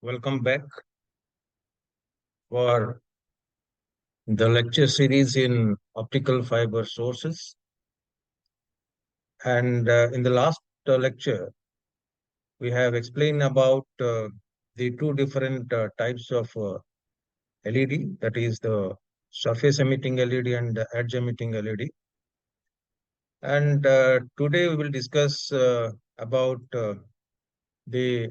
Welcome back for the lecture series in optical fiber sources. And in the last lecture, we have explained about the two different types of LED, that is the surface emitting LED and the edge emitting LED. And today we will discuss about the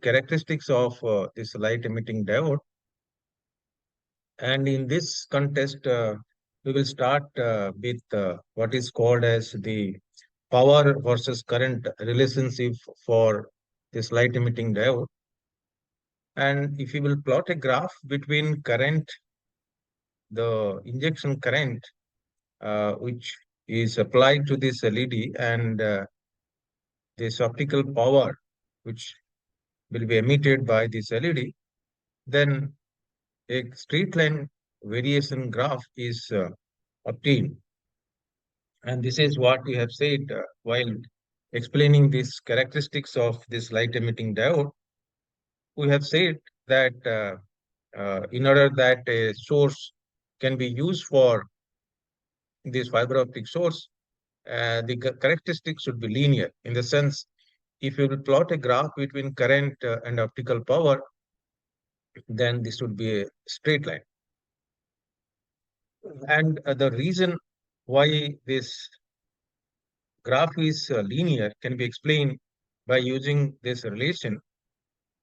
characteristics of this light emitting diode. And in this contest, we will start with what is called as the power versus current relationship for this light emitting diode. And if you will plot a graph between current, the injection current, which is applied to this LED, and this optical power, which will be emitted by this LED, then a straight line variation graph is obtained. And this is what we have said while explaining these characteristics of this light emitting diode. We have said that in order that a source can be used for this fiber optic source, the characteristics should be linear in the sense if you will plot a graph between current and optical power, then this would be a straight line. And the reason why this graph is linear can be explained by using this relation.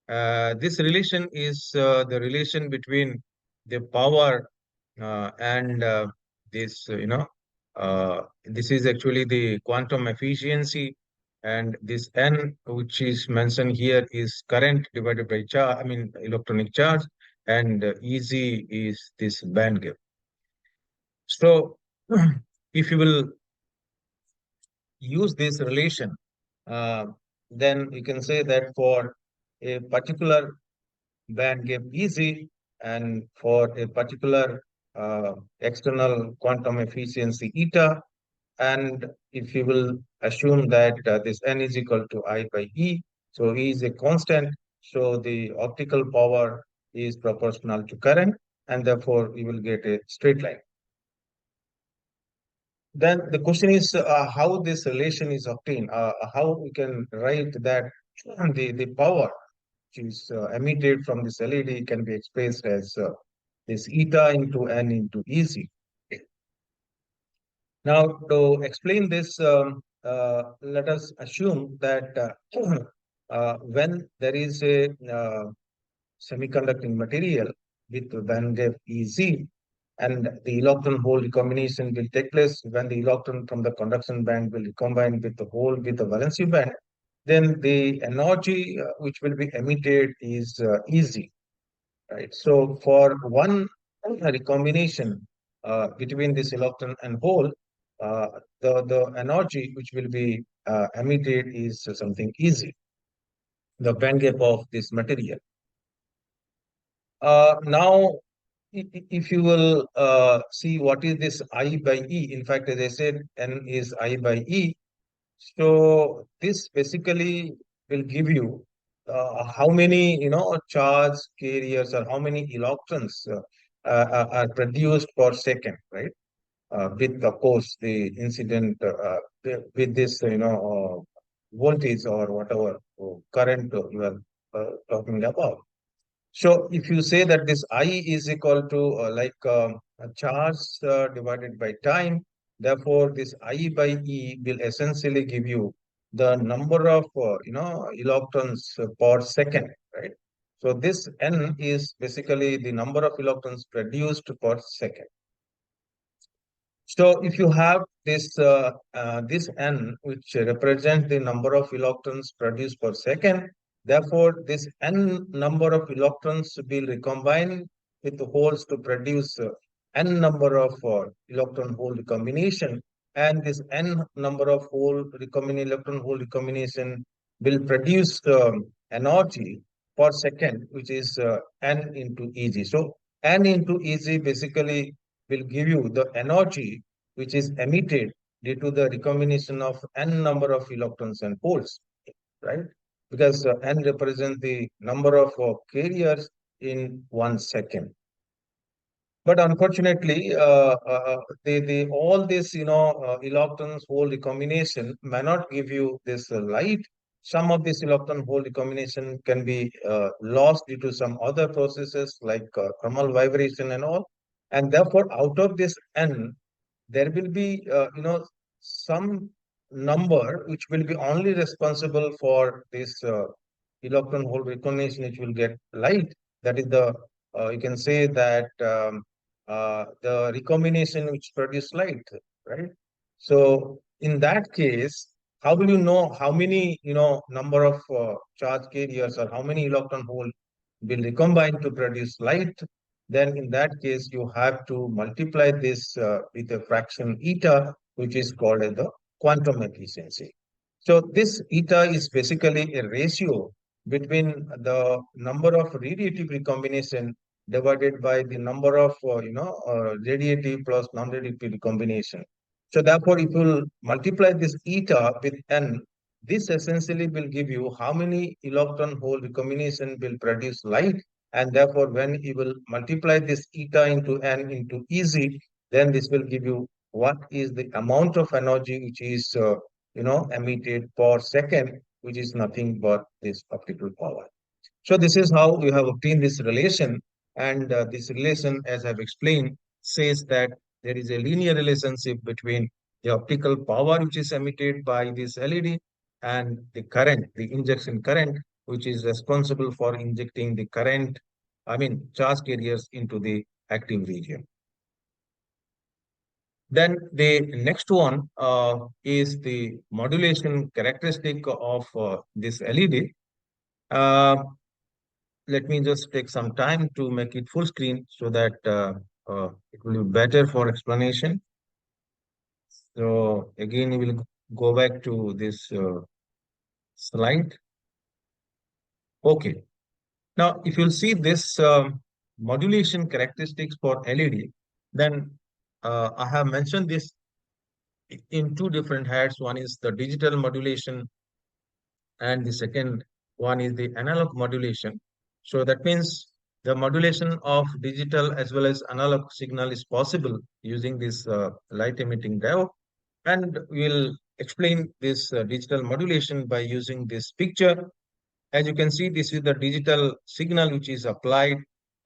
This relation is the relation between the power and this, this is actually the quantum efficiency, and this N, which is mentioned here, is current divided by charge, electronic charge, and EZ is this band gap. So, if you will use this relation, uh, then you can say that for a particular band gap EZ and for a particular external quantum efficiency eta, and if you will assume that this N is equal to I by E, so E is a constant, so the optical power is proportional to current, and therefore you will get a straight line. Then the question is how this relation is obtained, how we can write that the power which is emitted from this LED can be expressed as this eta into N into EZ. Now, to explain this, let us assume that when there is a semiconducting material with band gap EZ, and the electron hole recombination will take place when the electron from the conduction band will recombine with the hole with the valency band, then the energy which will be emitted is EZ, right? So for one recombination between this electron and hole, the energy which will be emitted is something EZ, the band gap of this material. Now, if you will see what is this I by E, in fact, as I said, N is I by E. So this basically will give you how many, charge carriers or how many electrons are produced per second, right? With, of course, the incident with this, voltage or whatever current you are talking about. So if you say that this I is equal to a charge divided by time, therefore this I by E will essentially give you the number of electrons per second, right? So this N is basically the number of electrons produced per second. So if you have this N, which represents the number of electrons produced per second, therefore this N number of electrons will recombine with the holes to produce N number of electron hole recombination, and this N number of electron hole recombination will produce energy per second, which is N into Eg. So N into Eg basically will give you the energy which is emitted due to the recombination of N number of electrons and holes, right? because n represents the number of carriers in 1 second. But unfortunately, all this, electrons hole recombination may not give you this light. Some of this electron hole recombination can be lost due to some other processes like thermal vibration and all. And therefore, out of this n, there will be, some number which will be only responsible for this electron hole recognition, which will get light. That is you can say that the recombination which produce light, right? So in that case, how will you know how many, number of charge carriers or how many electron hole will recombine to produce light? Then in that case, you have to multiply this with a fraction eta, which is called as the quantum efficiency. So this eta is basically a ratio between the number of radiative recombination divided by the number of radiative plus non-radiative recombination. So therefore, if you multiply this eta with n, this essentially will give you how many electron hole recombination will produce light, and therefore when you will multiply this eta into n into Ez, then this will give you what is the amount of energy which is emitted per second, which is nothing but this optical power. So this is how we have obtained this relation. And this relation, as I've explained, says that there is a linear relationship between the optical power which is emitted by this LED and the current, the injection current, which is responsible for injecting the current, I mean, charge carriers into the active region. Then the next one is the modulation characteristic of this LED. Let me just take some time to make it full screen so that it will be better for explanation. So again, we will go back to this slide. Okay. Now, if you'll see this modulation characteristics for LED, then I have mentioned this in two different heads. One is the digital modulation and the second one is the analog modulation. So that means the modulation of digital as well as analog signal is possible using this light emitting diode. And we'll explain this digital modulation by using this picture. As you can see, this is the digital signal which is applied.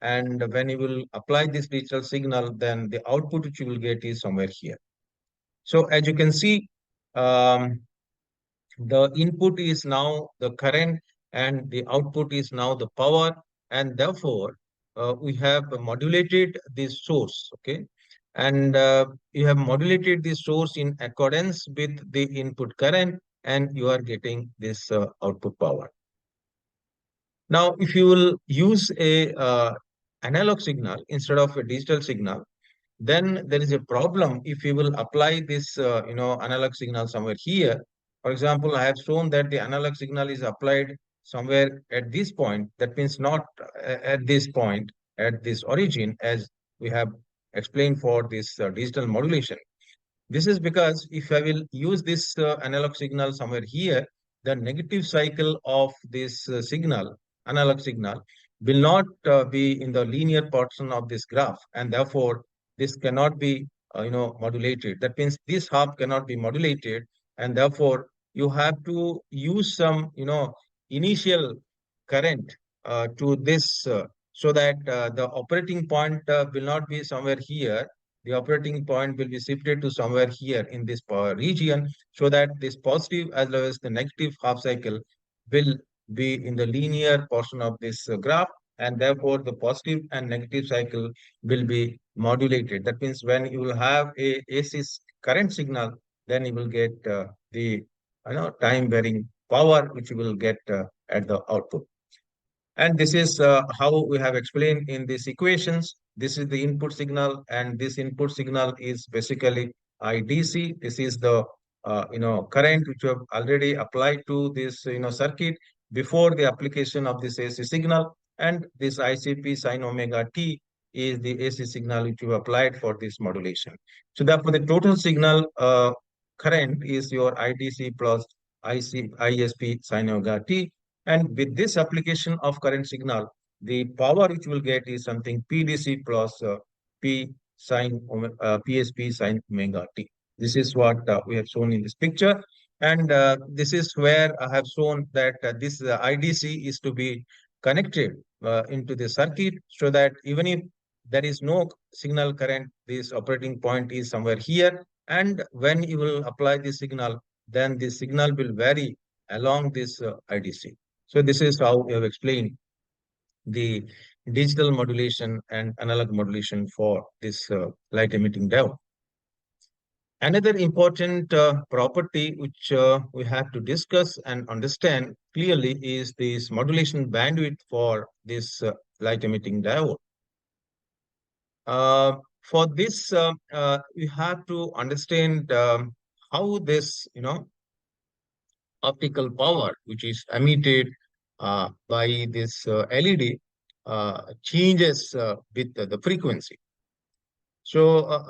And when you will apply this digital signal, then the output which you will get is somewhere here. So as you can see, the input is now the current and the output is now the power, and therefore we have modulated this source, okay, and you have modulated the source in accordance with the input current, and you are getting this output power. Now if you will use a analog signal instead of a digital signal, then there is a problem if you will apply this analog signal somewhere here. For example, I have shown that the analog signal is applied somewhere at this point. That means not at this point, at this origin, as we have explained for this digital modulation. This is because if I will use this analog signal somewhere here, the negative cycle of this analog signal, will not be in the linear portion of this graph, and therefore this cannot be modulated. That means this half cannot be modulated, and therefore you have to use some initial current to this so that the operating point will not be somewhere here. The operating point will be shifted to somewhere here in this region, so that this positive as well as the negative half cycle will be in the linear portion of this graph, and therefore the positive and negative cycle will be modulated. That means when you will have a AC current signal, then you will get the time varying power which you will get at the output. And this is how we have explained in these equations. This is the input signal, and this input signal is basically IDC. This is the current which you have already applied to this circuit before the application of this AC signal, and this ICP sine omega t is the AC signal which you applied for this modulation. So therefore, the total signal current is your IDC plus ISP sine omega t. And with this application of current signal, the power which will get is something PDC plus P PSP sine omega t. This is what we have shown in this picture. And this is where I have shown that this IDC is to be connected into the circuit so that even if there is no signal current, this operating point is somewhere here. And when you will apply the signal, then the signal will vary along this IDC. So this is how we have explained the digital modulation and analog modulation for this light emitting diode. Another important property which we have to discuss and understand clearly is this modulation bandwidth for this light emitting diode. For this, we have to understand how this, optical power, which is emitted by this LED, changes with the frequency. So,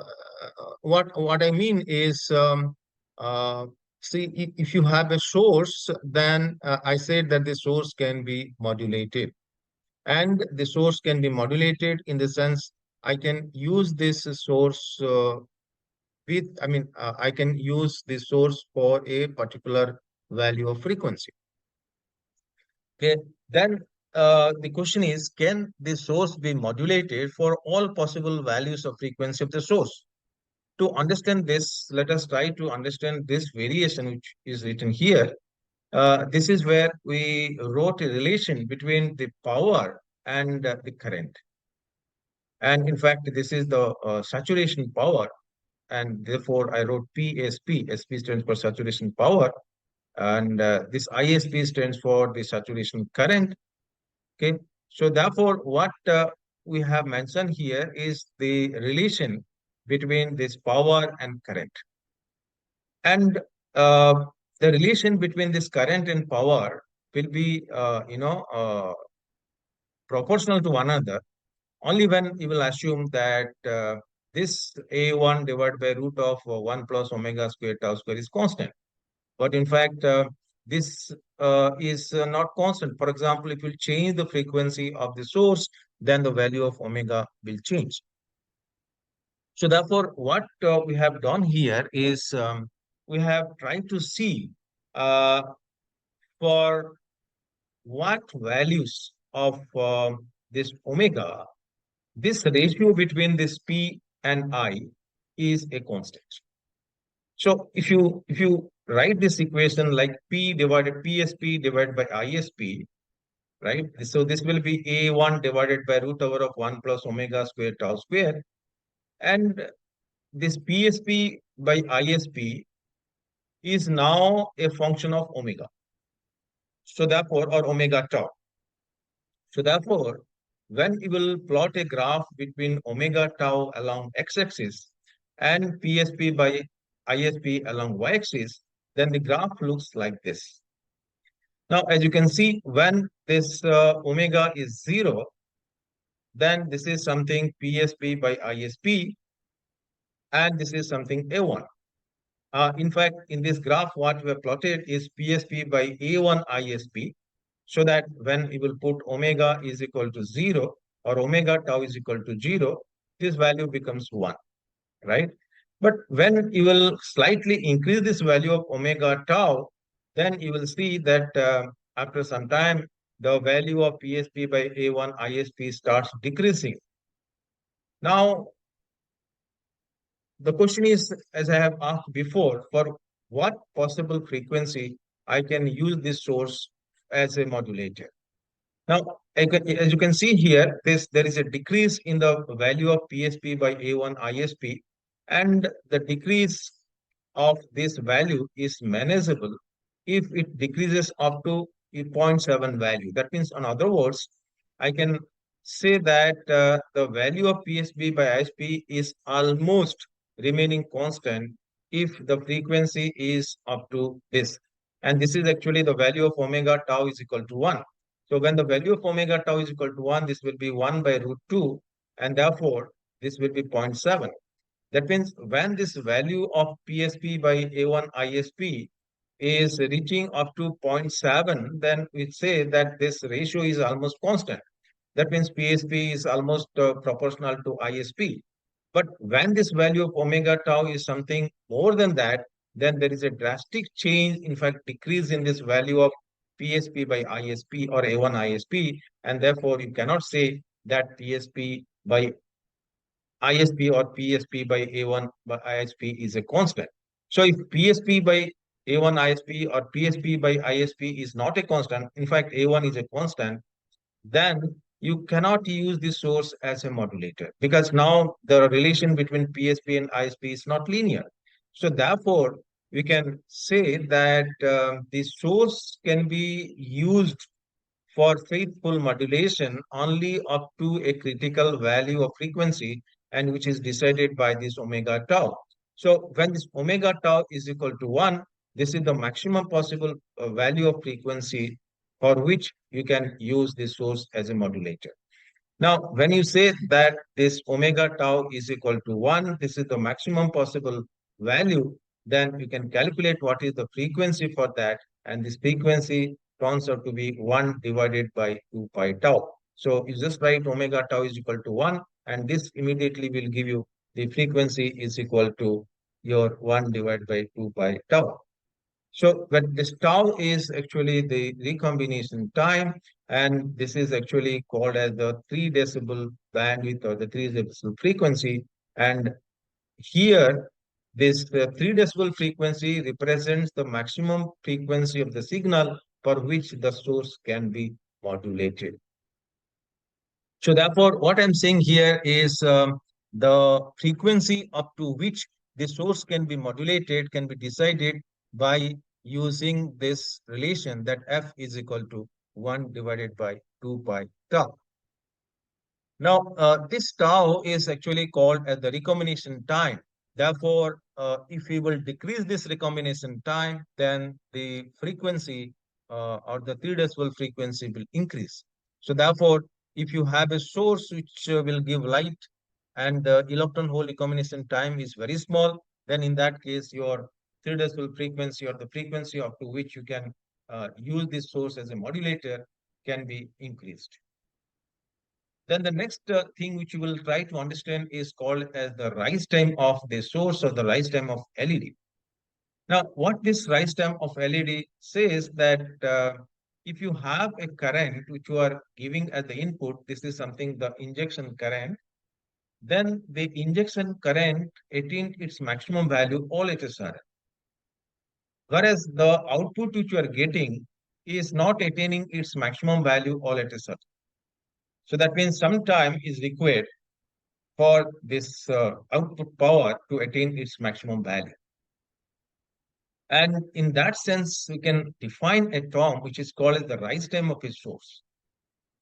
what I mean is, see, if you have a source, then I said that the source can be modulated, and the source can be modulated in the sense I can use this source I can use the source for a particular value of frequency. Okay, then the question is, can the source be modulated for all possible values of frequency of the source? To understand this, let us try to understand this variation which is written here. This is where we wrote a relation between the power and the current. And in fact, this is the saturation power. And therefore, I wrote PSP. SP stands for saturation power. And this ISP stands for the saturation current. Okay. So therefore, what we have mentioned here is the relation between this power and current. And the relation between this current and power will be, proportional to one another only when you will assume that this A1 divided by root of 1 plus omega square tau square is constant. But in fact, this is not constant. For example, if you change the frequency of the source, then the value of omega will change. So therefore, what we have done here is we have tried to see uh, for what values of this omega, this ratio between this P and I is a constant. So if you write this equation like P divided PSP divided by ISP, right? So this will be A1 divided by root over of 1 plus omega square tau square. And this PSP by ISP is now a function of omega. So therefore, or omega tau. So therefore, when you will plot a graph between omega tau along x-axis and PSP by ISP along y-axis, then the graph looks like this. Now, as you can see, when this omega is 0, then this is something PSP by ISP, and this is something A1. In fact, in this graph, what we have plotted is PSP by A1 ISP, so that when you will put omega is equal to 0 or omega tau is equal to 0, this value becomes 1, right? But when you will slightly increase this value of omega tau, then you will see that after some time, the value of PSP by A1 ISP starts decreasing. Now, the question is, as I have asked before, for what possible frequency I can use this source as a modulator. Now, as you can see here, there is a decrease in the value of PSP by A1 ISP, and the decrease of this value is manageable if it decreases up to a zero point 0.7 value. That means, in other words, I can say that the value of PSP by ISP is almost remaining constant if the frequency is up to this. And this is actually the value of omega tau is equal to 1. So when the value of omega tau is equal to 1, this will be 1 by root 2, and therefore this will be 0.7. That means when this value of PSP by A1 ISP is reaching up to 0.7, then we say that this ratio is almost constant. That means PSP is almost proportional to ISP. But when this value of omega tau is something more than that, then there is a drastic change, in fact, decrease in this value of PSP by ISP or A1 ISP, and therefore you cannot say that PSP by ISP or PSP by A1 by ISP is a constant. So if PSP by A1 ISP or PSP by ISP is not a constant, in fact, A1 is a constant, then you cannot use the source as a modulator because now the relation between PSP and ISP is not linear. So therefore, we can say that the source can be used for faithful modulation only up to a critical value of frequency and which is decided by this omega tau. So when this omega tau is equal to 1, this is the maximum possible value of frequency for which you can use this source as a modulator. Now, when you say that this omega tau is equal to 1, this is the maximum possible value, then you can calculate what is the frequency for that. And this frequency turns out to be 1 divided by 2 pi tau. So you just write omega tau is equal to 1, and this immediately will give you the frequency is equal to your 1 divided by 2 pi tau. So, but this tau is actually the recombination time, and this is actually called as the 3 decibel bandwidth or the 3 decibel frequency. And here, this 3 decibel frequency represents the maximum frequency of the signal for which the source can be modulated. So therefore, what I'm saying here is the frequency up to which the source can be modulated can be decided by using this relation that f is equal to 1 divided by 2 pi tau. Now, this tau is actually called as the recombination time. Therefore, if we will decrease this recombination time, then the frequency or the 3 decibel frequency will increase. So therefore, if you have a source which will give light and the electron hole recombination time is very small, then in that case, your 3 decibel frequency or the frequency up to which you can use this source as a modulator can be increased. Then the next thing which you will try to understand is called as the rise time of the source or the rise time of LED. Now, what this rise time of LED says that if you have a current which you are giving as the input, this is something the injection current, then the injection current attained its maximum value all at a sudden. Whereas the output which you are getting is not attaining its maximum value all at a sudden. So that means some time is required for this output power to attain its maximum value. And in that sense, we can define a term which is called as the rise time of a source.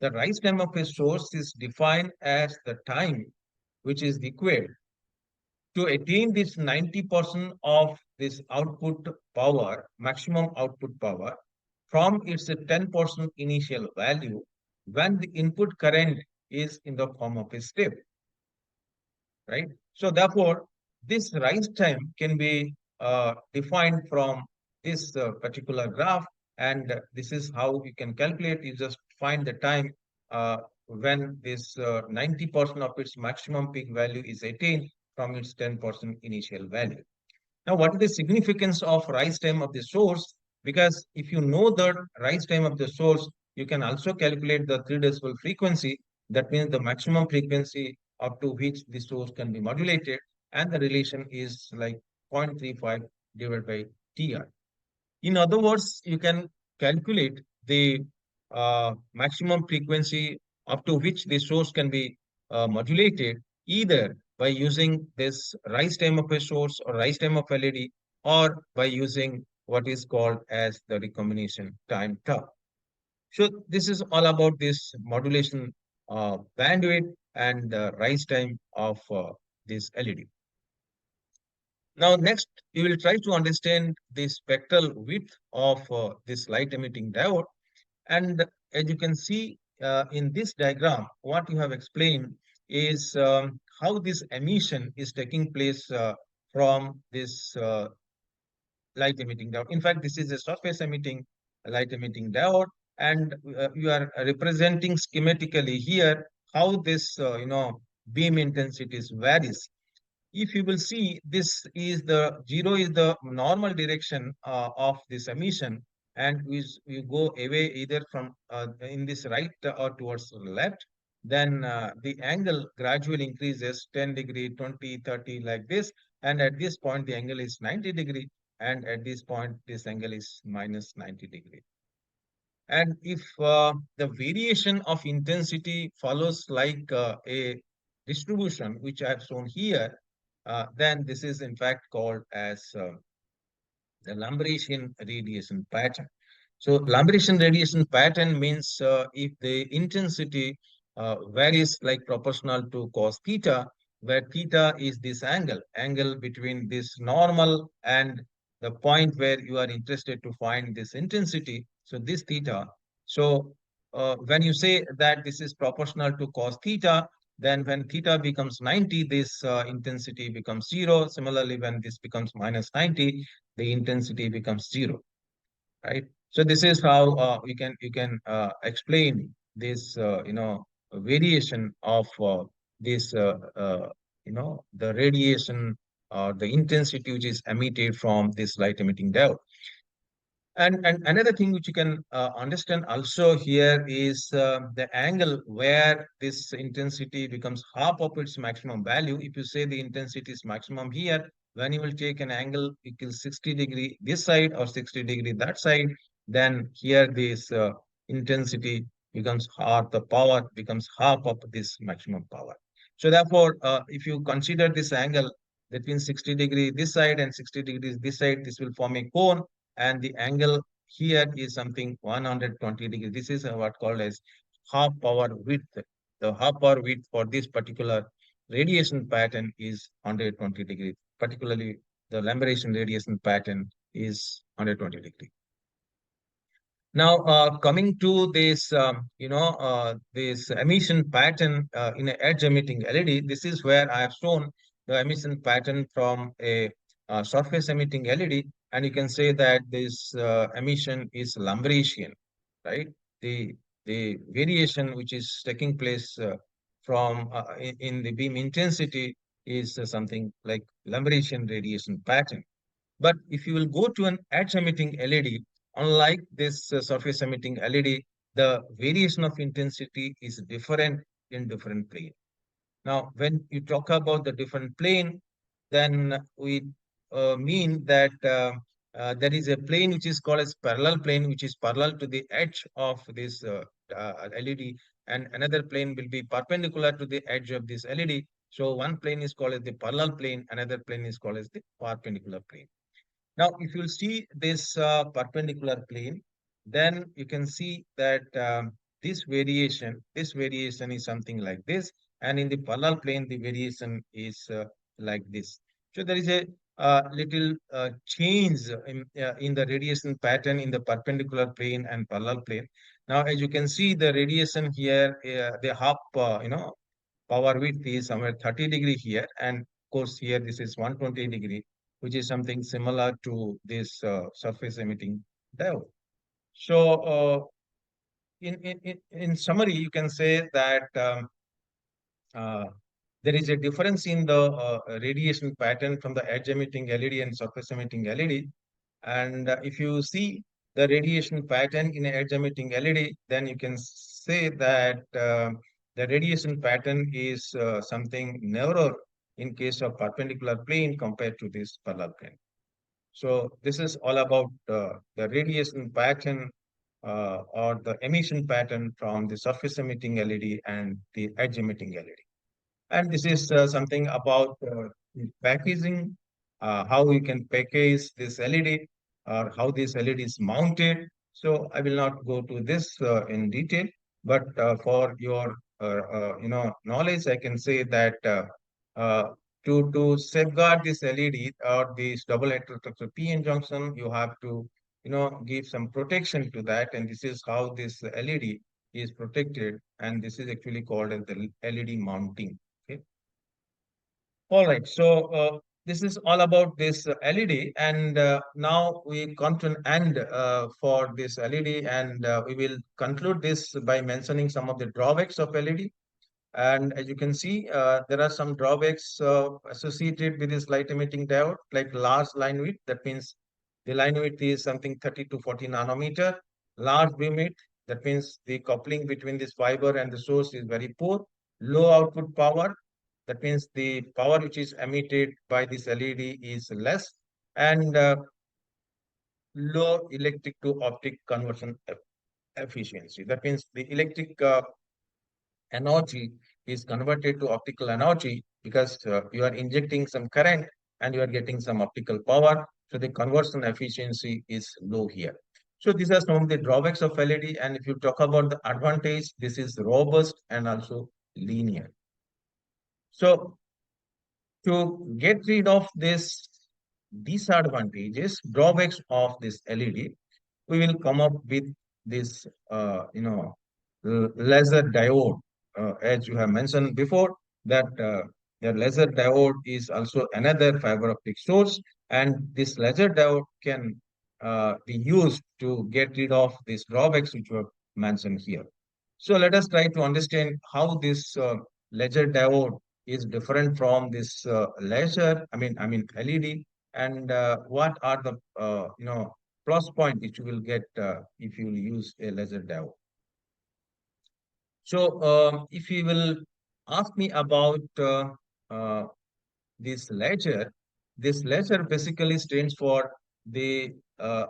The rise time of a source is defined as the time which is required to attain this 90% of this output power, maximum output power, from its 10% initial value when the input current is in the form of a step. Right? So therefore, this rise time can be defined from this particular graph, and this is how you can calculate. You just find the time when this 90% of its maximum peak value is attained from its 10% initial value. Now, what is the significance of rise time of the source? Because if you know the rise time of the source, you can also calculate the 3 decibel frequency. That means the maximum frequency up to which the source can be modulated. And the relation is like 0.35 divided by TR. In other words, you can calculate the maximum frequency up to which the source can be modulated either by using this rise time of a source or rise time of LED or by using what is called as the recombination time tau. So this is all about this modulation bandwidth and the rise time of this LED. Now, next, you will try to understand the spectral width of this light emitting diode. And as you can see in this diagram, what you have explained is how this emission is taking place from this light emitting diode. In fact, this is a surface emitting light emitting diode, and you are representing schematically here how this beam intensities varies. If you will see, this is the zero is the normal direction of this emission, and we go away either from in this right or towards the left, then the angle gradually increases 10 degree, 20, 30 like this, and at this point the angle is 90 degree, and at this point this angle is minus 90 degree. And if the variation of intensity follows like a distribution, which I have shown here, then this is in fact called as the Lambrechian radiation pattern. So Lambrechian radiation pattern means if the intensity varies like proportional to cos theta, where theta is this angle between this normal and the point where you are interested to find this intensity. So this theta. So when you say that this is proportional to cos theta, then when theta becomes 90, this intensity becomes zero. Similarly, when this becomes minus 90, the intensity becomes zero, right? So this is how you can explain this variation of this the radiation or the intensity which is emitted from this light emitting diode. And another thing which you can understand also here is the angle where this intensity becomes half of its maximum value. If you say the intensity is maximum here, when you will take an angle equals 60 degree this side or 60 degree that side, then here this intensity becomes half, the power becomes half of this maximum power. So therefore, if you consider this angle between 60 degree this side and 60 degrees this side, this will form a cone, and the angle here is something 120 degrees. This is what called as half power width. The half power width for this particular radiation pattern is 120 degrees. Particularly, the Lambrechian radiation pattern is 120 degrees. Now, coming to this, this emission pattern in an edge emitting LED, this is where I have shown the emission pattern from a surface emitting LED, and you can say that this emission is Lambrechian, right? The the variation which is taking place from in the beam intensity is something like Lambrechian radiation pattern. But if you will go to an edge emitting LED, unlike this surface emitting LED, the variation of intensity is different in different plane. Now, when you talk about the different plane, then we mean that there is a plane which is called as parallel plane, which is parallel to the edge of this LED, and another plane will be perpendicular to the edge of this LED. So one plane is called as the parallel plane, another plane is called as the perpendicular plane. Now, if you see this perpendicular plane, then you can see that this variation is something like this, and in the parallel plane, the variation is like this. So there is a little change in the radiation pattern in the perpendicular plane and parallel plane. Now, as you can see, the radiation here, the half, power width is somewhere 30 degree here, and of course here this is 120 degree, which is something similar to this surface emitting diode. So in summary, you can say that uh, there is a difference in the radiation pattern from the edge emitting LED and surface emitting LED. And if you see the radiation pattern in edge emitting LED, then you can say that the radiation pattern is something narrower in case of perpendicular plane compared to this parallel plane. So this is all about the radiation pattern or the emission pattern from the surface emitting LED and the edge emitting LED. And this is something about packaging, how we can package this LED or how this LED is mounted. So I will not go to this in detail, but for your knowledge, I can say that uh, to safeguard this LED or this double heterosexual PN junction, you have to give some protection to that, and this is how this LED is protected, and this is actually called as the LED mounting. Okay. All right. So this is all about this LED, and now we come to an end for this LED, and we will conclude this by mentioning some of the drawbacks of LED. And as you can see, there are some drawbacks associated with this light emitting diode, like large line width. That means the line width is something 30 to 40 nanometer. Large beam width, that means the coupling between this fiber and the source is very poor. Low output power, that means the power which is emitted by this LED is less. And low electric to optic conversion efficiency. That means the electric energy is converted to optical energy because you are injecting some current and you are getting some optical power. So the conversion efficiency is low here. So these are some of the drawbacks of LED. And if you talk about the advantage, this is robust and also linear. So to get rid of this disadvantages, drawbacks of this LED, we will come up with this, laser diode, as you have mentioned before, that the laser diode is also another fiber optic source, and this laser diode can be used to get rid of these drawbacks which were mentioned here. So let us try to understand how this laser diode is different from this laser, LED, and what are the plus point which you will get if you use a laser diode. So if you will ask me about uh, this ledger, this ledger basically stands for the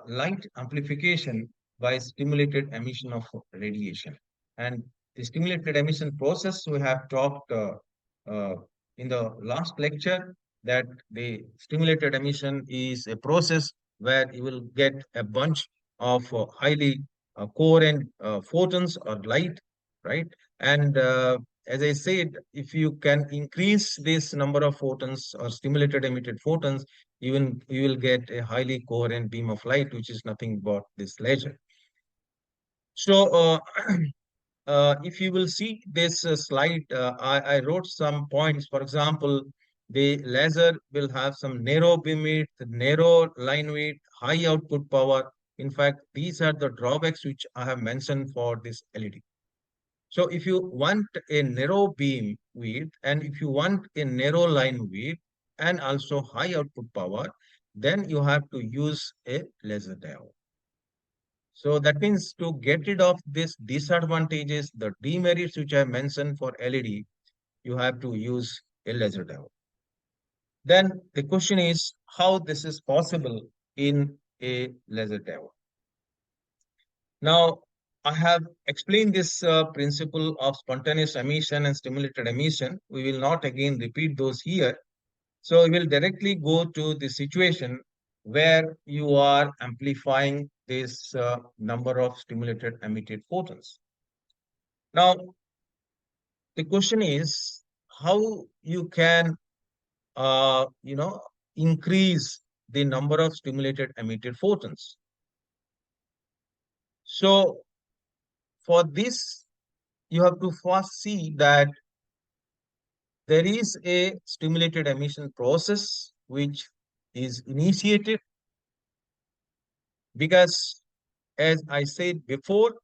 light amplification by stimulated emission of radiation. And the stimulated emission process we have talked uh, in the last lecture, that the stimulated emission is a process where you will get a bunch of highly coherent photons or light, right? And as I said, if you can increase this number of photons or stimulated emitted photons, you will get a highly coherent beam of light, which is nothing but this laser. So if you will see this slide, I wrote some points. For example, the laser will have some narrow beam width, narrow line width, high output power. In fact, these are the drawbacks which I have mentioned for this LED. So if you want a narrow beam width and if you want a narrow line width and also high output power, then you have to use a laser diode. So that means to get rid of these disadvantages, the demerits which I mentioned for LED, you have to use a laser diode. Then the question is how this is possible in a laser diode. Now, I have explained this principle of spontaneous emission and stimulated emission. We will not again repeat those here. So we will directly go to the situation where you are amplifying this number of stimulated emitted photons. Now, the question is how you can, uh, you know, increase the number of stimulated emitted photons. So for this, you have to first see that there is a stimulated emission process which is initiated because, as I said before,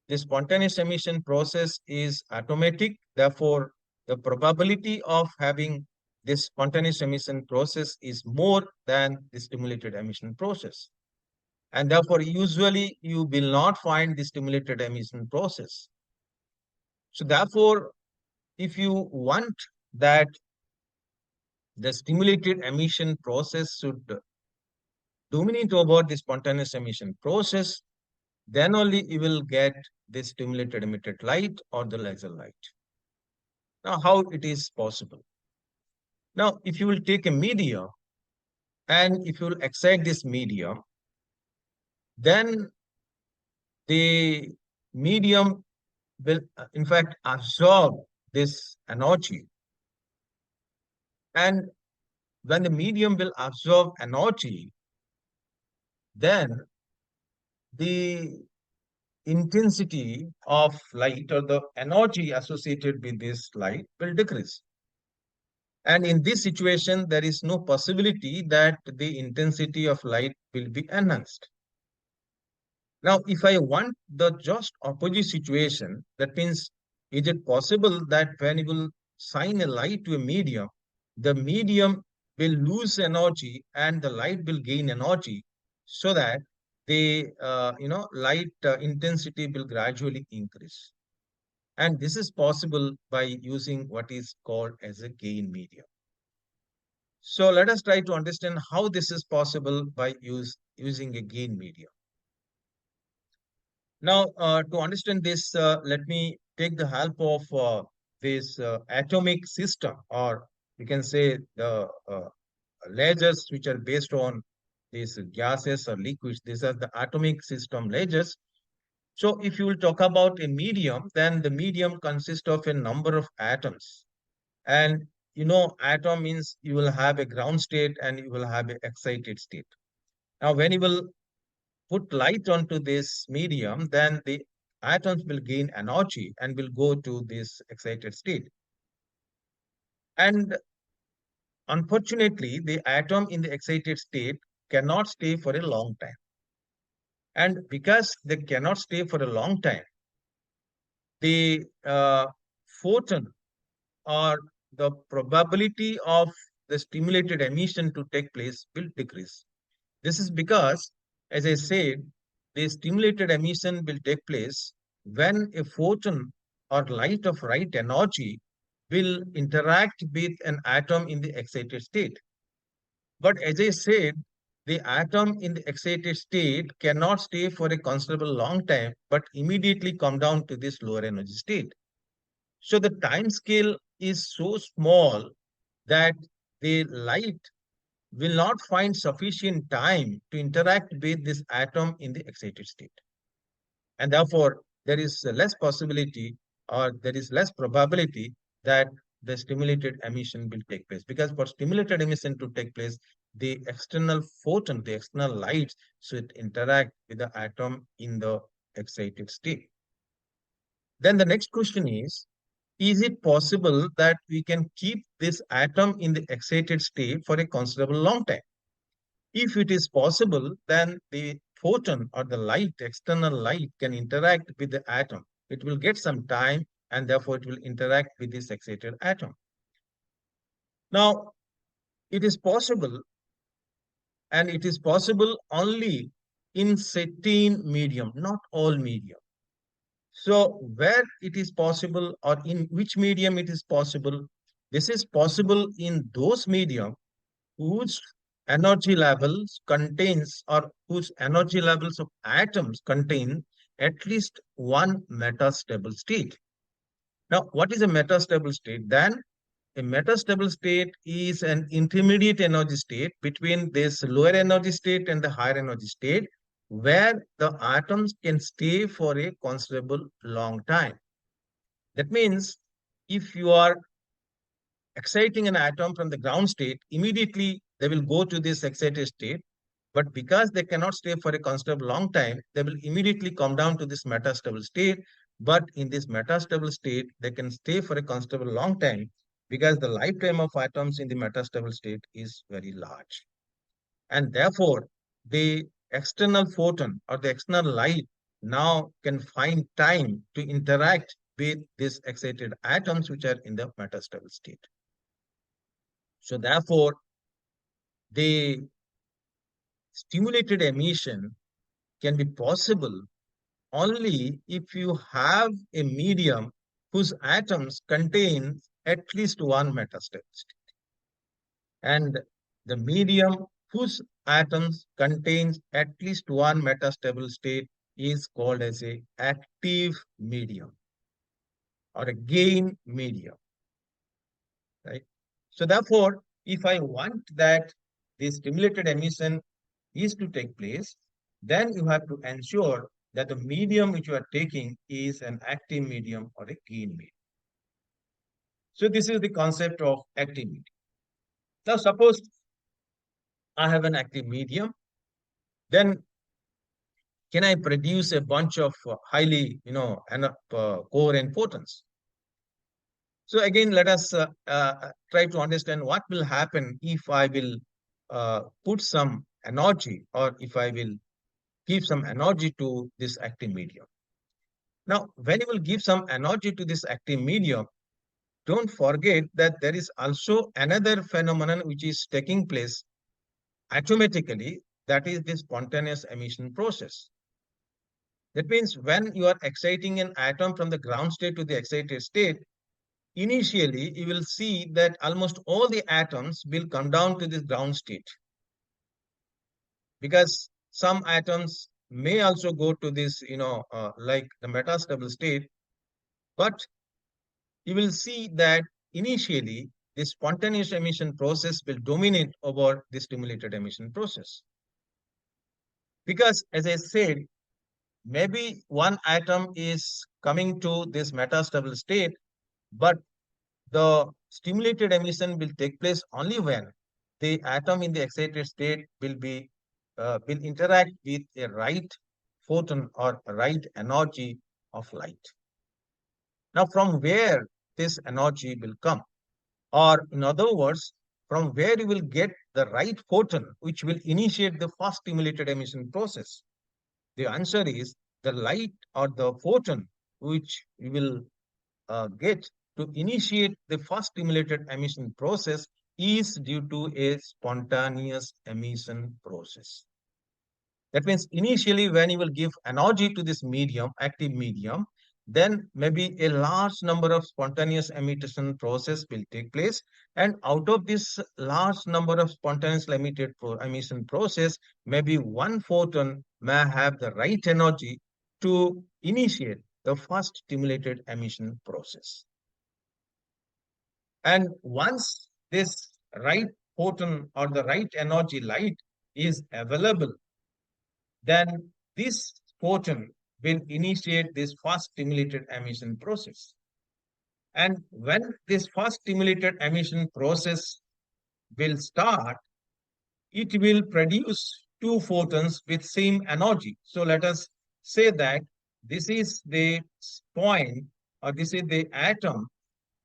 the spontaneous emission process is automatic. Therefore, the probability of having this spontaneous emission process is more than the stimulated emission process. And therefore, usually you will not find the stimulated emission process. So therefore, if you want that the stimulated emission process should dominate over the spontaneous emission process, then only you will get the stimulated emitted light or the laser light. Now, how it is possible? Now, if you will take a media and if you will excite this media, then the medium will, in fact, absorb this energy. And when the medium will absorb energy, then the intensity of light or the energy associated with this light will decrease. And in this situation, there is no possibility that the intensity of light will be enhanced. Now, if I want the just opposite situation, that means, is it possible that when you will shine a light to a medium, the medium will lose energy and the light will gain energy, so that the light intensity will gradually increase. And this is possible by using what is called as a gain medium. So let us try to understand how this is possible by using a gain medium. Now, to understand this, let me take the help of this atomic system, or you can say the lasers which are based on these gases or liquids. These are the atomic system lasers. So, if you will talk about a medium, then the medium consists of a number of atoms. And atom means you will have a ground state and you will have an excited state. Now, when you will put light onto this medium, then the atoms will gain energy and will go to this excited state. And unfortunately, the atom in the excited state cannot stay for a long time. And because they cannot stay for a long time, the photon, or the probability of the stimulated emission to take place, will decrease. This is because, as I said, the stimulated emission will take place when a photon or light of right energy will interact with an atom in the excited state. But as I said, the atom in the excited state cannot stay for a considerable long time, but immediately come down to this lower energy state. So the time scale is so small that the light will not find sufficient time to interact with this atom in the excited state. And therefore, there is less possibility, or there is less probability that the stimulated emission will take place. Because for stimulated emission to take place, the external photon, the external lights should interact with the atom in the excited state. Then the next question is it possible that we can keep this atom in the excited state for a considerable long time? If it is possible, then the photon or the light, external light, can interact with the atom. It will get some time and therefore it will interact with this excited atom. Now, it is possible, and it is possible only in certain medium, not all medium. So, where it is possible, or in which medium it is possible, this is possible in those medium whose energy levels contains, or whose energy levels of atoms contain at least one metastable state. Now, what is a metastable state? Then a metastable state is an intermediate energy state between this lower energy state and the higher energy state, where the atoms can stay for a considerable long time. That means if you are exciting an atom from the ground state, immediately they will go to this excited state. But because they cannot stay for a considerable long time, they will immediately come down to this metastable state. But in this metastable state, they can stay for a considerable long time because the lifetime of atoms in the metastable state is very large. And therefore, the external photon or the external light now can find time to interact with these excited atoms which are in the metastable state. So therefore, the stimulated emission can be possible only if you have a medium whose atoms contain at least one metastable state. And the medium whose atoms contains at least one metastable state is called as a active medium or a gain medium, right? So therefore, if I want that the stimulated emission is to take place, then you have to ensure that the medium which you are taking is an active medium or a gain medium. So this is the concept of active medium. Now suppose I have an active medium, then can I produce a bunch of highly, coherent photons? So again, let us try to understand what will happen if I will put some energy, or if I will give some energy to this active medium. Now, when you will give some energy to this active medium, don't forget that there is also another phenomenon which is taking place automatically, that is the spontaneous emission process. That means when you are exciting an atom from the ground state to the excited state, initially you will see that almost all the atoms will come down to this ground state, because some atoms may also go to this, like the metastable state, but you will see that initially the spontaneous emission process will dominate over the stimulated emission process. Because as I said, maybe one atom is coming to this metastable state, but the stimulated emission will take place only when the atom in the excited state will interact with a right photon or right energy of light. Now, from where this energy will come? Or in other words, from where you will get the right photon which will initiate the first stimulated emission process? The answer is the light or the photon which you will get to initiate the first stimulated emission process is due to a spontaneous emission process. That means initially when you will give energy to this medium, active medium, then maybe a large number of spontaneous emission process will take place. And out of this large number of spontaneous emission process, maybe one photon may have the right energy to initiate the first stimulated emission process. And once this right photon or the right energy light is available, then this photon will initiate this first stimulated emission process. And when this first stimulated emission process will start, it will produce two photons with same energy. So let us say that this is the point, or this is the atom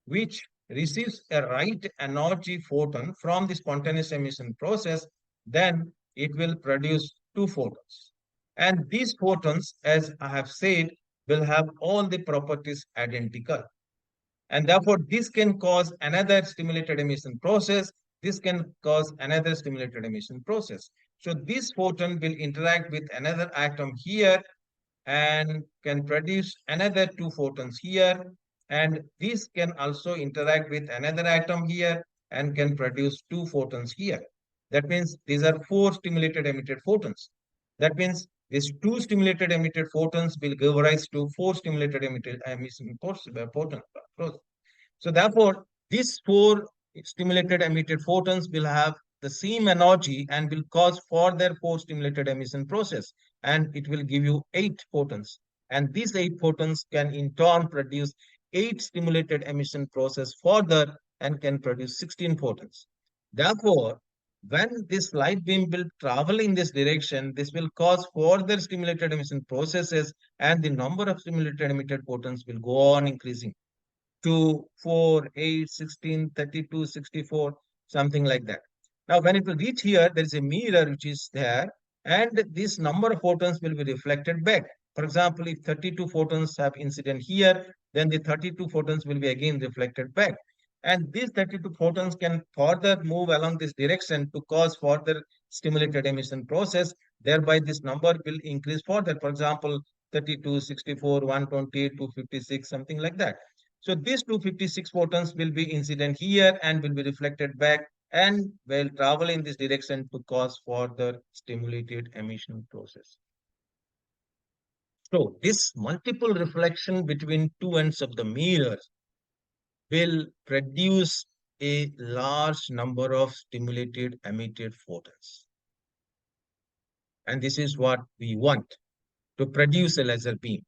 which receives a right energy photon from the spontaneous emission process, then it will produce two photons. And these photons, as I have said, will have all the properties identical. And therefore, this can cause another stimulated emission process. This can cause another stimulated emission process. So this photon will interact with another atom here and can produce another two photons here. And this can also interact with another atom here and can produce two photons here. That means these are four stimulated emitted photons. That means these two stimulated emitted photons will give rise to four stimulated emitted emission photons. So therefore, these four stimulated emitted photons will have the same energy and will cause further four stimulated emission process, and it will give you eight photons. And these eight photons can in turn produce eight stimulated emission process further and can produce 16 photons. Therefore, when this light beam will travel in this direction, this will cause further stimulated emission processes, and the number of stimulated emitted photons will go on increasing. 2, 4, 8, 16, 32, 64, something like that. Now, when it will reach here, there is a mirror which is there, and this number of photons will be reflected back. For example, if 32 photons have incident here, then the 32 photons will be again reflected back. And these 32 photons can further move along this direction to cause further stimulated emission process. Thereby, this number will increase further. For example, 32, 64, 128, 256, something like that. So these 256 photons will be incident here and will be reflected back and will travel in this direction to cause further stimulated emission process. So this multiple reflection between two ends of the mirror will produce a large number of stimulated emitted photons. And this is what we want to produce a laser beam.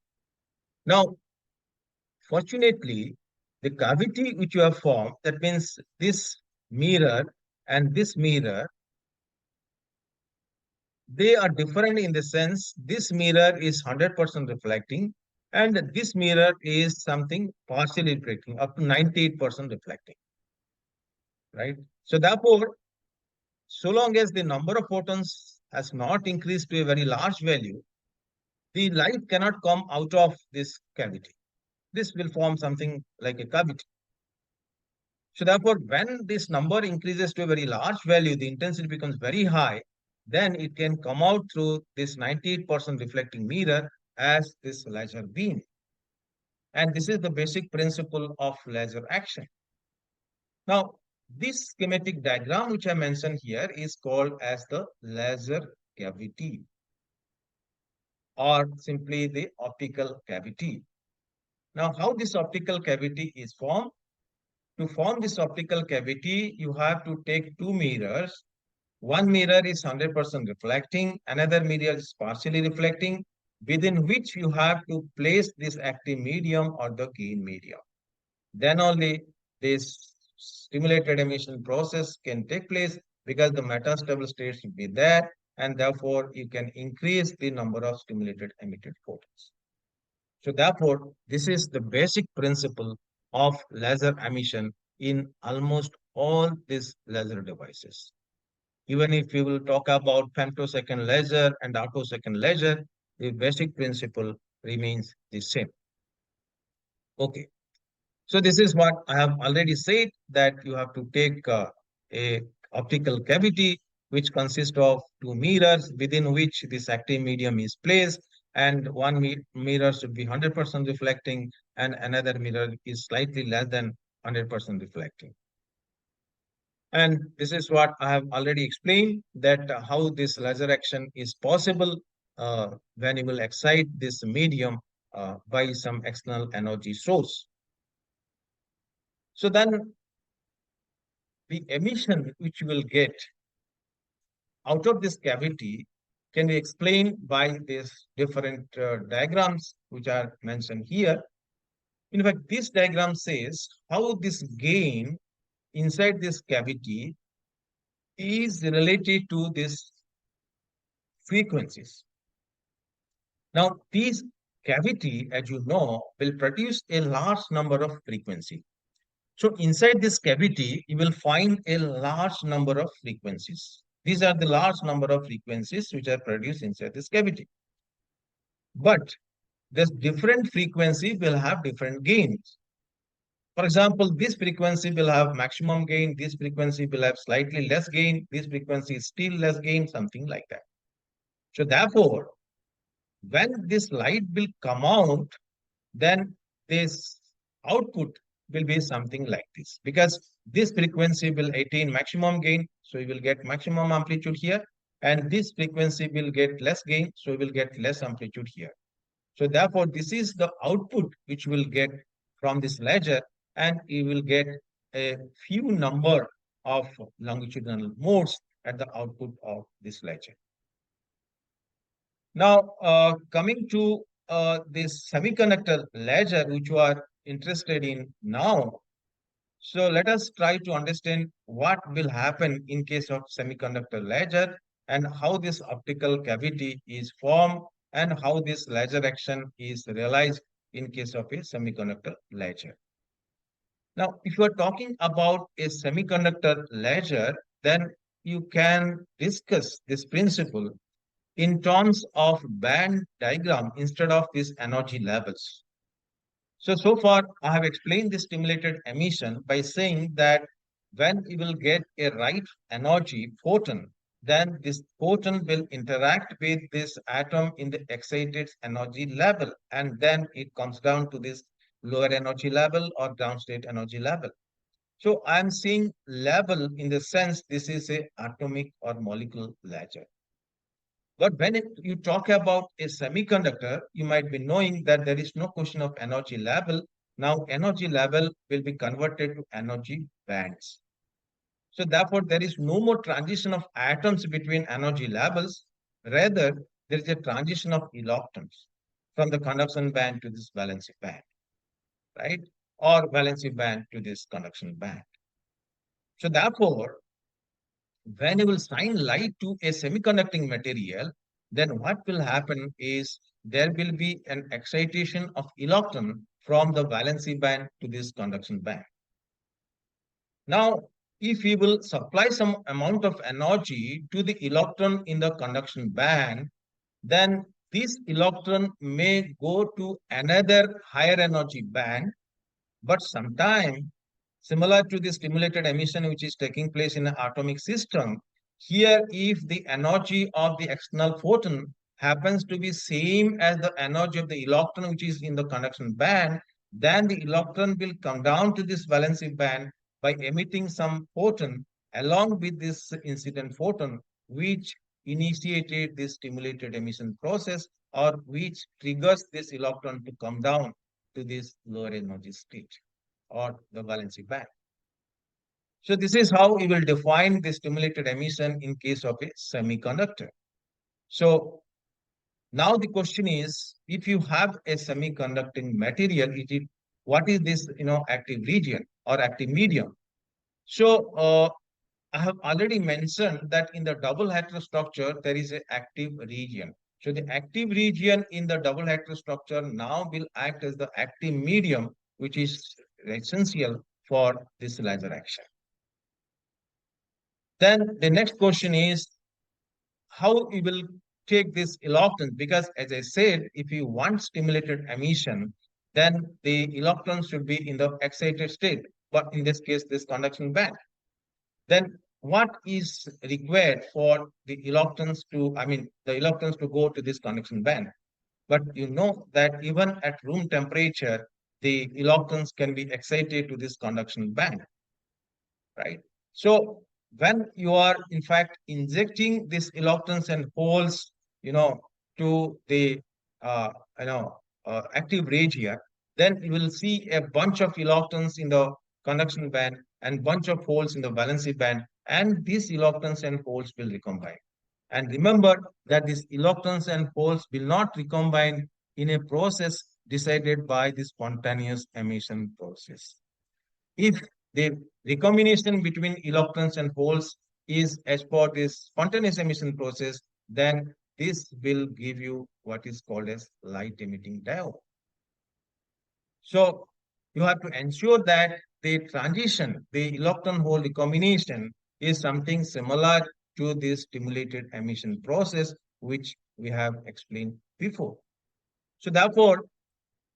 Now, fortunately, the cavity which you have formed, that means this mirror and this mirror, they are different in the sense this mirror is 100% reflecting And this mirror is something partially reflecting, up to 98% reflecting, right? So therefore, so long as the number of photons has not increased to a very large value, the light cannot come out of this cavity. This will form something like a cavity. So therefore, when this number increases to a very large value, the intensity becomes very high, then it can come out through this 98% reflecting mirror as this laser beam. And this is the basic principle of laser action. Now, this schematic diagram which I mentioned here is called as the laser cavity, or simply the optical cavity. Now, how this optical cavity is formed? To form this optical cavity, you have to take two mirrors. One mirror is 100% reflecting, another mirror is partially reflecting, within which you have to place this active medium or the gain medium. Then only this stimulated emission process can take place, because the metastable states will be there, and therefore you can increase the number of stimulated emitted photons. So therefore, this is the basic principle of laser emission in almost all these laser devices. Even if we will talk about femtosecond laser and attosecond laser, the basic principle remains the same. Okay. So this is what I have already said, that you have to take a optical cavity which consists of two mirrors within which this active medium is placed, and one mirror should be 100% reflecting and another mirror is slightly less than 100% reflecting. And this is what I have already explained, that how this laser action is possible when you will excite this medium by some external energy source. So then the emission which you will get out of this cavity can be explained by these different diagrams which are mentioned here. In fact, this diagram says how this gain inside this cavity is related to these frequencies. Now, these cavity, as you know, will produce a large number of frequency. So inside this cavity, you will find a large number of frequencies. These are the large number of frequencies which are produced inside this cavity. But this different frequency will have different gains. For example, this frequency will have maximum gain, this frequency will have slightly less gain, this frequency is still less gain, something like that. So therefore, when this light will come out, then this output will be something like this, because this frequency will attain maximum gain, so you will get maximum amplitude here, and this frequency will get less gain, so you will get less amplitude here. So therefore, this is the output which you will get from this ledger, and you will get a few number of longitudinal modes at the output of this ledger. Now, coming to this semiconductor ledger, which you are interested in now. So let us try to understand what will happen in case of semiconductor ledger, and how this optical cavity is formed, and how this laser action is realized in case of a semiconductor ledger. Now, if you are talking about a semiconductor ledger, then you can discuss this principle in terms of band diagram instead of these energy levels. So far, I have explained the stimulated emission by saying that when you will get a right energy photon, then this photon will interact with this atom in the excited energy level, and then it comes down to this lower energy level or ground state energy level. So I'm seeing level in the sense this is a atomic or molecular ledger. But when you talk about a semiconductor, you might be knowing that there is no question of energy level. Now, energy level will be converted to energy bands. So therefore, there is no more transition of atoms between energy levels. Rather, there is a transition of electrons from the conduction band to this valency band, right? Or valency band to this conduction band. So therefore, when you will shine light to a semiconducting material, then what will happen is there will be an excitation of electron from the valency band to this conduction band. Now, if we will supply some amount of energy to the electron in the conduction band, then this electron may go to another higher energy band, but sometime similar to the stimulated emission which is taking place in an atomic system, here if the energy of the external photon happens to be same as the energy of the electron which is in the conduction band, then the electron will come down to this valency band by emitting some photon along with this incident photon which initiated this stimulated emission process or which triggers this electron to come down to this lower energy state or the valency band. So this is how we will define the stimulated emission in case of a semiconductor. So now the question is, if you have a semiconducting material, what is this active region or active medium? So I have already mentioned that in the double heterostructure there is an active region. So the active region in the double heterostructure now will act as the active medium, which is essential for this laser action. Then the next question is how we will take this electrons, because as I said, if you want stimulated emission, then the electrons should be in the excited state, but in this case, this conduction band. Then what is required for the electrons to, the electrons to go to this conduction band? But you know that even at room temperature, the electrons can be excited to this conduction band, right? So when you are in fact injecting these electrons and holes, you know, to the uh, you know active region, then you will see a bunch of electrons in the conduction band and bunch of holes in the valency band, and these electrons and holes will recombine. And remember that these electrons and holes will not recombine in a process decided by the spontaneous emission process. If the recombination between electrons and holes is as per this spontaneous emission process, then this will give you what is called as light emitting diode. So you have to ensure that the transition, the electron hole recombination is something similar to this stimulated emission process, which we have explained before. So therefore,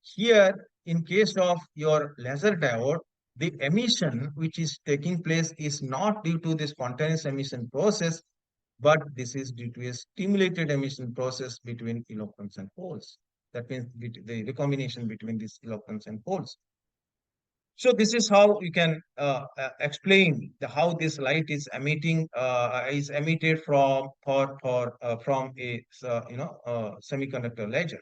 here, in case of your laser diode, the emission which is taking place is not due to the spontaneous emission process, but this is due to a stimulated emission process between electrons and holes. That means the recombination between these electrons and holes. So this is how you can explain how this light is emitted from a semiconductor laser.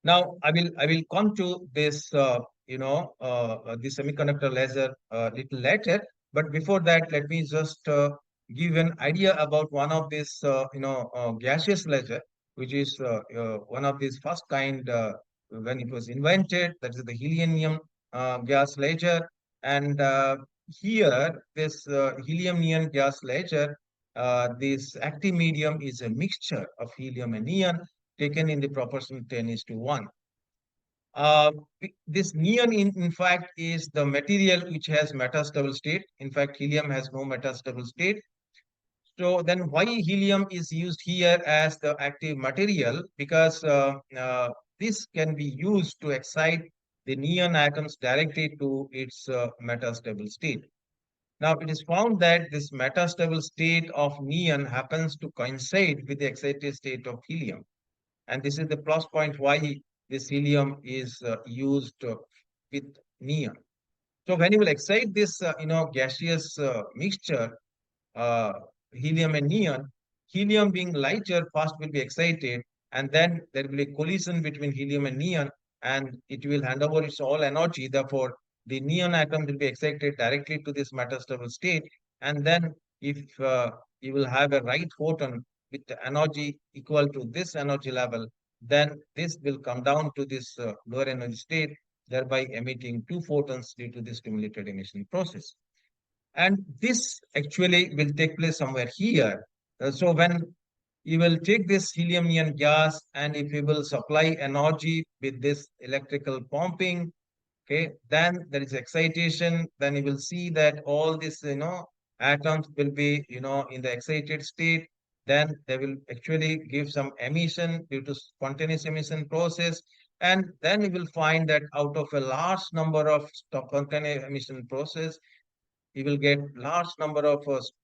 Now, I will come to this, the semiconductor laser little later. But before that, let me just give an idea about one of these, gaseous laser, which is one of these first kind when it was invented. That is the helium gas laser, and here this helium neon gas laser, this active medium is a mixture of helium and neon taken in the proportion 10:1. Uh, this neon, in fact, is the material which has metastable state. In fact, helium has no metastable state. So then why helium is used here as the active material? Because this can be used to excite the neon atoms directly to its metastable state. Now, it is found that this metastable state of neon happens to coincide with the excited state of helium. And this is the plus point why this helium is used with neon. So when you will excite this, gaseous mixture, uh, helium and neon, helium being lighter first will be excited, and then there will be a collision between helium and neon, and it will hand over its all energy. Therefore, the neon atom will be excited directly to this metastable state, and then if you will have a right photon with the energy equal to this energy level, then this will come down to this lower energy state, thereby emitting two photons due to the stimulated emission process. And this actually will take place somewhere here. So when you will take this helium neon gas, and if you will supply energy with this electrical pumping, okay, then there is excitation. Then you will see that all this, atoms will be, in the excited state. Then they will actually give some emission due to spontaneous emission process. And then you will find that out of a large number of spontaneous emission process, you will get large number of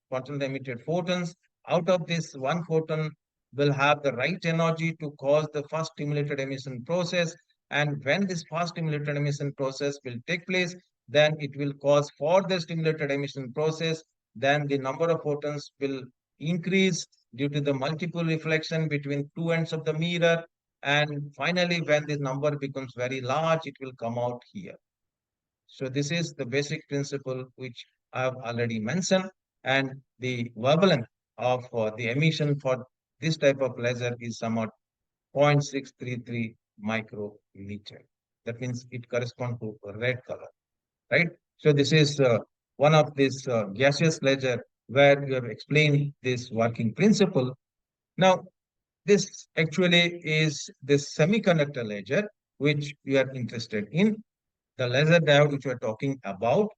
spontaneously emitted photons. Out of this, one photon will have the right energy to cause the first stimulated emission process. And when this first stimulated emission process will take place, then it will cause further stimulated emission process. Then the number of photons will increase due to the multiple reflection between two ends of the mirror. And finally, when this number becomes very large, it will come out here. So this is the basic principle which I have already mentioned, and the wavelength of the emission for this type of laser is somewhat 0.633 micrometer. That means it corresponds to a red color, right? So this is one of this gaseous laser where you have explained this working principle. Now, this actually is this semiconductor laser which we are interested in, the laser diode which we are talking about.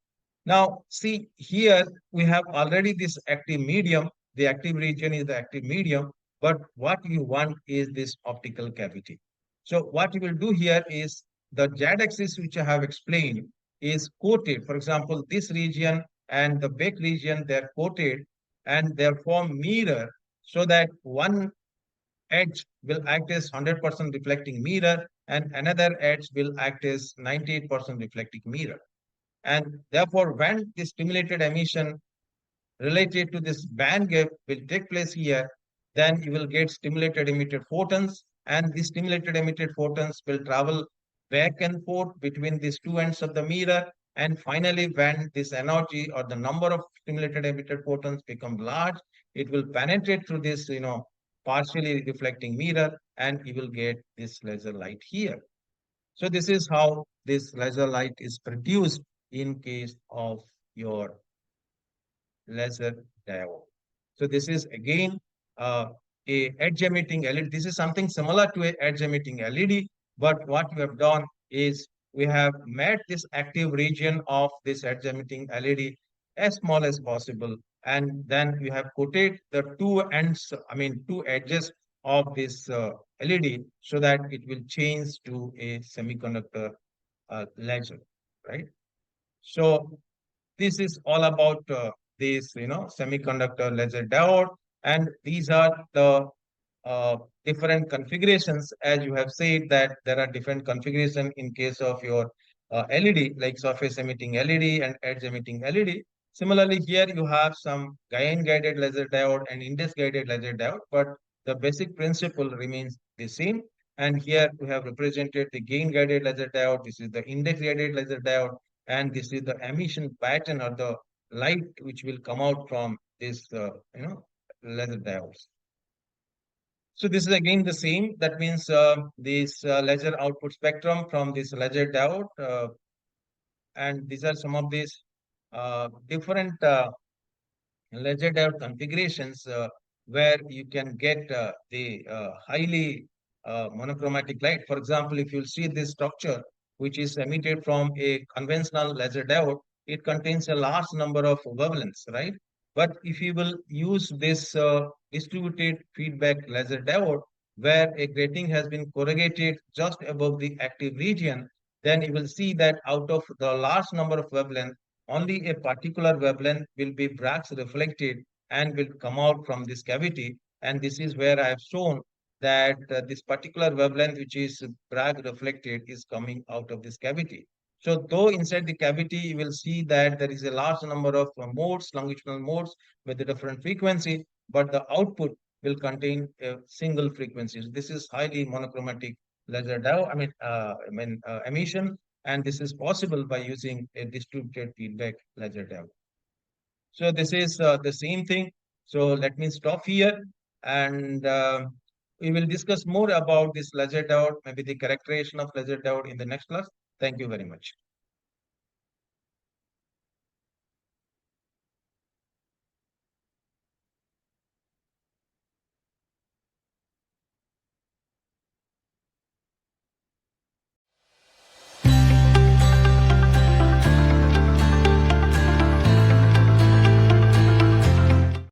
Now, see here we have already this active medium. The active region is the active medium, but what you want is this optical cavity. So what you will do here is the z-axis which I have explained is coated. For example, this region and the back region, they are coated and they form mirror, so that one edge will act as 100% reflecting mirror and another edge will act as 98% reflecting mirror. And therefore, when the stimulated emission related to this band gap will take place here, then you will get stimulated emitted photons, and the stimulated emitted photons will travel back and forth between these two ends of the mirror. And finally, when this energy or the number of stimulated emitted photons become large, it will penetrate through this, partially reflecting mirror, and you will get this laser light here. So this is how this laser light is produced in case of your laser diode. So this is again a edge emitting LED. This is something similar to a edge emitting LED, but what we have done is we have made this active region of this edge emitting LED as small as possible, and then we have coated the two ends, I mean two edges of this LED, so that it will change to a semiconductor laser, right? So this is all about this, semiconductor laser diode, and these are the uh, different configurations. As you have said that there are different configuration in case of your LED, like surface emitting LED and edge emitting LED. Similarly, here you have some gain guided laser diode and index guided laser diode, but the basic principle remains the same. And here we have represented the gain guided laser diode. This is the index guided laser diode, and this is the emission pattern or the light which will come out from this, laser diodes. So this is again the same. That means this laser output spectrum from this laser diode, and these are some of these different laser diode configurations where you can get the highly monochromatic light. For example, if you see this structure, which is emitted from a conventional laser diode, it contains a large number of wavelengths, right? But if you will use this distributed feedback laser diode, where a grating has been corrugated just above the active region, then you will see that out of the large number of wavelengths, only a particular wavelength will be Bragg's reflected and will come out from this cavity. And this is where I have shown that this particular wavelength, which is Bragg reflected, is coming out of this cavity. So though inside the cavity, you will see that there is a large number of modes, longitudinal modes with a different frequency, but the output will contain a single frequency. So this is highly monochromatic laser diode, emission, and this is possible by using a distributed feedback laser diode. So this is the same thing. So let me stop here, and we will discuss more about this laser diode, maybe the characterization of laser diode in the next class. Thank you very much.